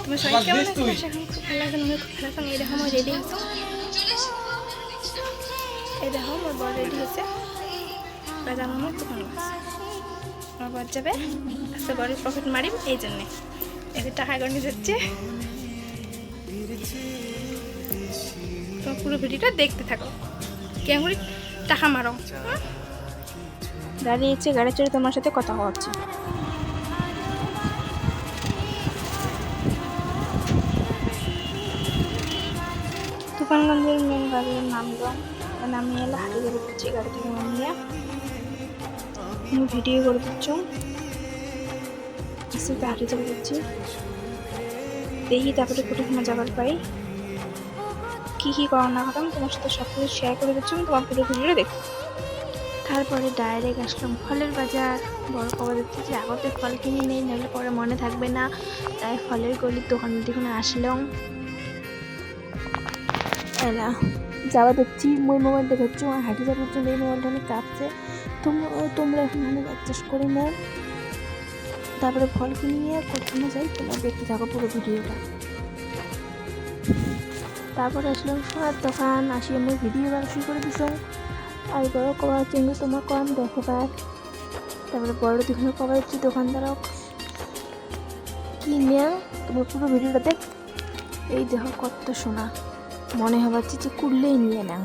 তুমি সবাই কেমন আছো? এখন খুব ভালো লাগে, আমি খুব ভালো আছি। এই দেখো আমার রেডি হচ্ছে, এই দেখো আমার বর রেডি হচ্ছে, বাজার আমার দোকান আছে। আমার বর যাবে আজকে, বরের পকেট মারিম এই জন্যে এদের টাকা গণে যাচ্ছে। তোমার পুরো ভিডিওটা দেখতে থাকো, কেমন করে টাকা মারো। দাঁড়িয়েছে গাড়ি চড়ে তোমার সাথে কথা হচ্ছে। তুফানগঞ্জের মেন বাজারের নামলাম, নামিয়ে এলে হাঁটে করে দিচ্ছি গাড়ি থেকে নামিয়ে। আমি ভিডিও করে দিচ্ছ, আস্তে হাঁটে চলে দিচ্ছি, দেখি তারপরে কোথাও যাবার পাই, কী কী করা না করতাম তোমার সাথে সব কিছু শেয়ার করে দিচ্ছি, তোমার পুরো ভিডিওটা দেখো। তারপরে ডাইরেক্ট আসলাম ফলের বাজার। বড় কবা দেখতে যে আগতে ফল কিনে নেই, নাহলে পরে মনে থাকবে না, তাই ফলের গলির দোকানের দিকে আসলাম। এলা যাওয়া দেখছি, মই মোবাইল দেখাচ্ছ আর হাঁটি যাওয়ার জন্য এই মোবাইলটা অনেক কাঁপছে। তোমরা এখন আমি অ্যাডজাস্ট করি না। তারপরে ফল কিনে নিয়ে কোথাও যাই, তোমরা দেখতে থাকো পুরো ভিডিওটা। তারপরে আসলাম সোনার দোকান, আসি আমি ভিডিও করা শুরু করে দিছ। আর বড় কবার চেঙ্গে তোমার কম দেখাবার। তারপরে বড় দোকানে কবার হচ্ছে দোকানদারও কিনে তোমার পুরো ভিডিওটা দেখ। এই দেখো কত সোনা, মনে হচ্ছে যে কুড়লেই নিয়ে নাও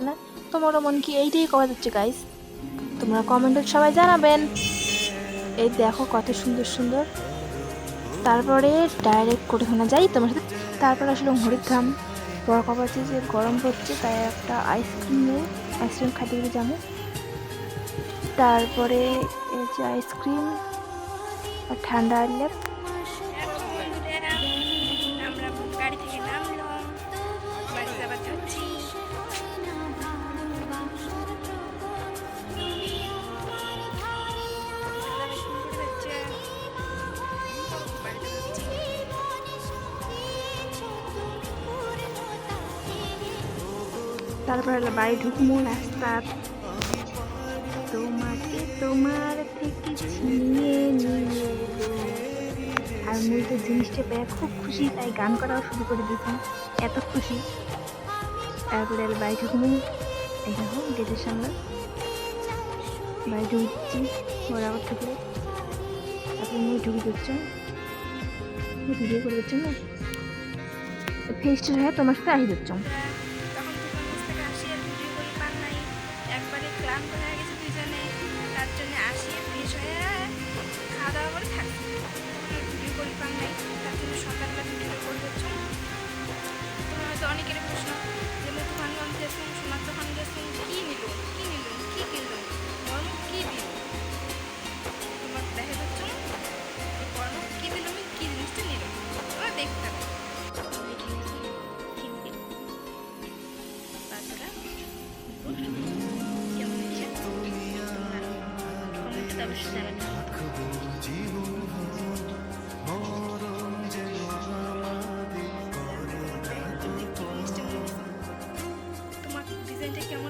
না। তোমারও মন কি এইটাই করা যাচ্ছে গাইস, তোমরা কমেন্টে সবাই জানাবেন। এই দেখো কত সুন্দর সুন্দর। তারপরে ডাইরেক্ট কোথাও যাই তোমার সাথে। তারপরে আসলে হরিগ্রাম, বড় কবা হচ্ছে যে গরম পড়ছে, তাই একটা আইসক্রিম নেই, আইসক্রিম খাইতে গেলে যাবো। তারপরে এই যে আইসক্রিম আর ঠান্ডা আনলে আমরা গাড়ি থেকে নামলাম, বাড়ি যাবার যাচ্ছি। তারপরে বাড়ি ঢুকবো, রাস্তা তোমাকে তোমার থেকে ছিনিয়ে নিয়ে। আর মুই তো জিনিসটা পেয়ে খুব খুশি, তাই গান করাও শুরু করে দিয়েছি, এত খুশি। তারপরে বাড়ি ঢুকবো, এই দেখো গেটের সামনে বাড়ি ঢুকে দিচ্ছি বরাবর থেকে। তারপরে মুই ঢুকে দিচ্ছ, ভিডিও করে দিচ্ছ না, ফেস্টের হয়ে তোমার সাথে আসি দিচ্ছ। একবারে ক্লান্ত হয়ে গেছে দুইজনে, তার জন্য আসি ফ্রেশ হয়ে খাওয়া দাওয়া করে থাকি, ভিডিও করি পান নাই, তার জন্য সকালবেলা ভিডিও করে দিচ্ছ। তোমার হয়তো অনেকের প্রশ্ন যে মুই তুফানগঞ্জ গেছি, সোনার দোকান গেছি, কী নিল কী নিল কী কিনলো, গরম কী দিল, তোমার দেখা যাচ্ছ গরম কী দিল, আমি কী জিনিসটা নিল, তোমরা দেখতে থাকো। তোমার ডিজাইনটা কেমন